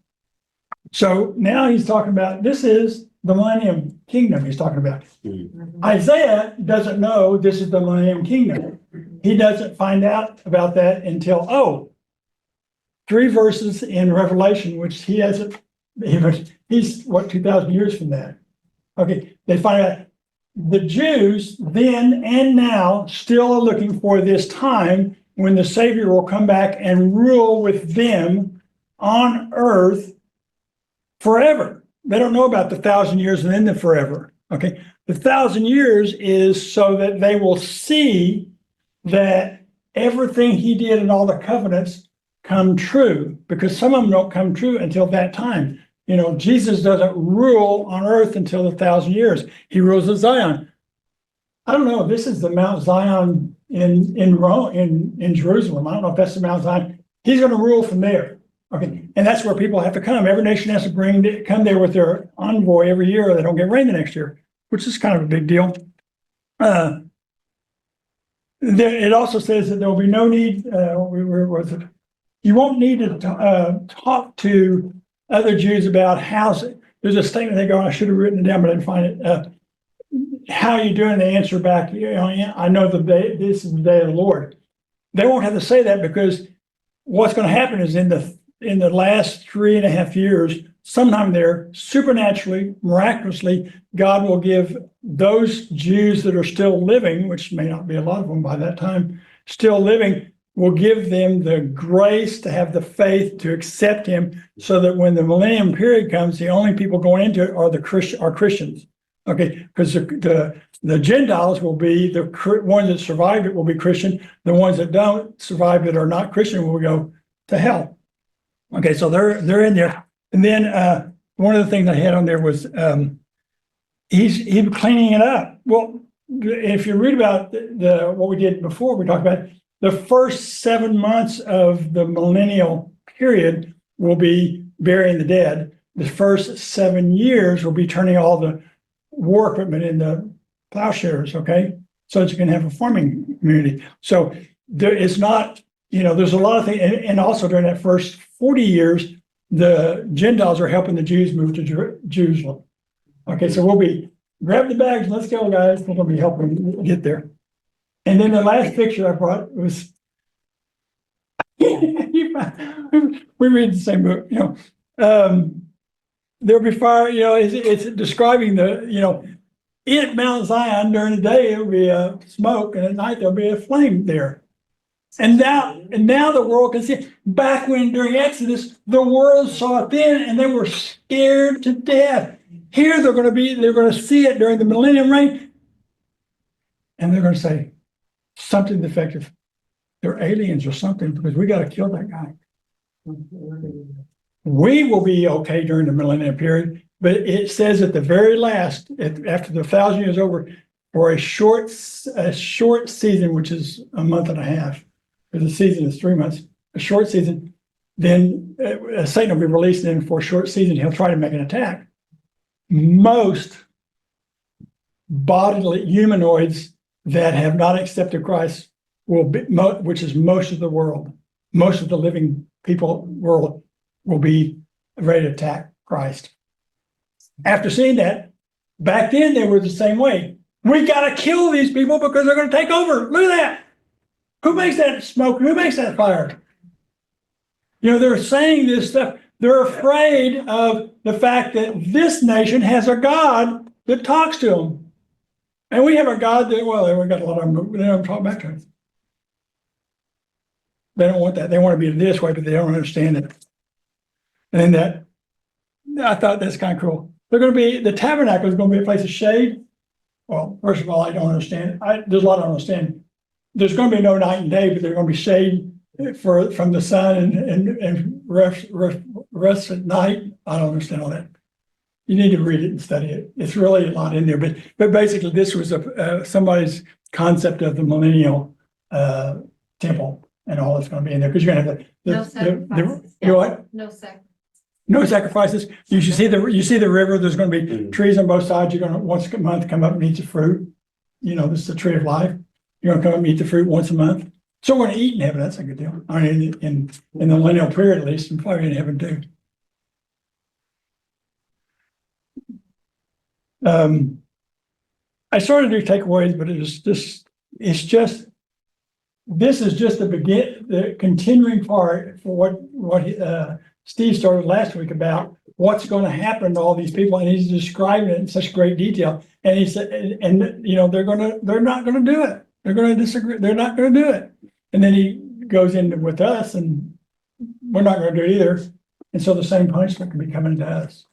So now he's talking about, this is the millennium kingdom he's talking about. Isaiah doesn't know this is the millennium kingdom. He doesn't find out about that until, 3 verses in Revelation, which he hasn't, he's 2,000 years from that. Okay, they find out the Jews then and now still are looking for this time when the Savior will come back and rule with them on earth forever. They don't know about the 1,000 years and then the forever. Okay, the 1,000 years is so that they will see that everything he did in all the covenants come true, because some of them don't come true until that time. You know, Jesus doesn't rule on earth until the 1,000 years. He rules in Zion. I don't know if this is the Mount Zion in Rome, in Jerusalem. I don't know if that's the Mount Zion. He's going to rule from there. Okay, and that's where people have to come. Every nation has to come there with their envoy every year, or they don't get rain the next year, which is kind of a big deal. It also says that there will be no need. You won't need to talk to other Jews about housing. There's a statement they go, I should have written it down, but I didn't find it. How you doing? They answer back, I know this is the day of the Lord. They won't have to say that, because what's going to happen is in the last 3.5 years, sometime there, supernaturally, miraculously, God will give those Jews that are still living, which may not be a lot of them by that time, still living, will give them the grace to have the faith to accept him, so that when the millennium period comes, the only people going into it are Christians. Okay, because the Gentiles will be the ones that survived it will be Christian. The ones that don't survive it are not Christian will go to hell. Okay, so they're in there. And then one of the things I had on there was he's cleaning it up. Well, if you read about what we did before, we talked about the first 7 months of the millennial period will be burying the dead. The first 7 years will be turning all the war equipment into plowshares, okay? So that you can have a farming community. So there is not, there's a lot of things. And also during that first 40 years, the Gentiles are helping the Jews move to Jerusalem. Okay, so we'll be, grab the bags, let's go, guys. We're going to be helping get there. And then the last picture I brought was, we read the same book, there'll be fire, it's describing in Mount Zion during the day, it'll be a smoke, and at night there'll be a flame there. And now the world can see it. Back when during Exodus, the world saw it then, and they were scared to death. Here they're going to see it during the millennium reign. And they're gonna say something defective. They're aliens or something, because we gotta kill that guy. We will be okay during the millennium period, but it says at the very last, after the 1,000 years over, for a short season, which is a month and a half, because the season is 3 months, a short season, then Satan will be released in for a short season. He'll try to make an attack. Most bodily humanoids that have not accepted Christ will be, which is most of the world, most of the living people world will be ready to attack Christ. After seeing that, back then they were the same way. We got to kill these people because they're going to take over. Look at that. Who makes that smoke? Who makes that fire? You know, they're saying this stuff. They're afraid of the fact that this nation has a God that talks to them. And we have a God that, well, we got a lot of them, but they don't talk back to us. They don't want that. They want to be this way, but they don't understand it. And that, I thought that's kind of cool. They're going to be, the tabernacle is going to be a place of shade. Well, first of all, I don't understand. There's a lot I don't understand. There's going to be no night and day, but there's going to be shade from the sun and rest at night. I don't understand all that. You need to read it and study it. It's really a lot in there, but basically this was somebody's concept of the millennial temple and all that's going to be in there, because you're going to have no sacrifices. You should see the river. There's going to be trees on both sides. You're going to once a month come up and eat the fruit. You know, this is the tree of life. You're going to come up and eat the fruit once a month. So we're going to eat in heaven. That's a good deal. I mean, in the millennial period, at least, and probably in heaven too. I started to do takeaways, but this is just the continuing part for what Steve started last week about what's going to happen to all these people, and he's describing it in such great detail. And he said, and you know, they're not going to do it. They're going to disagree. They're not going to do it. And then he goes in with us, and we're not going to do it either. And so the same punishment can be coming to us.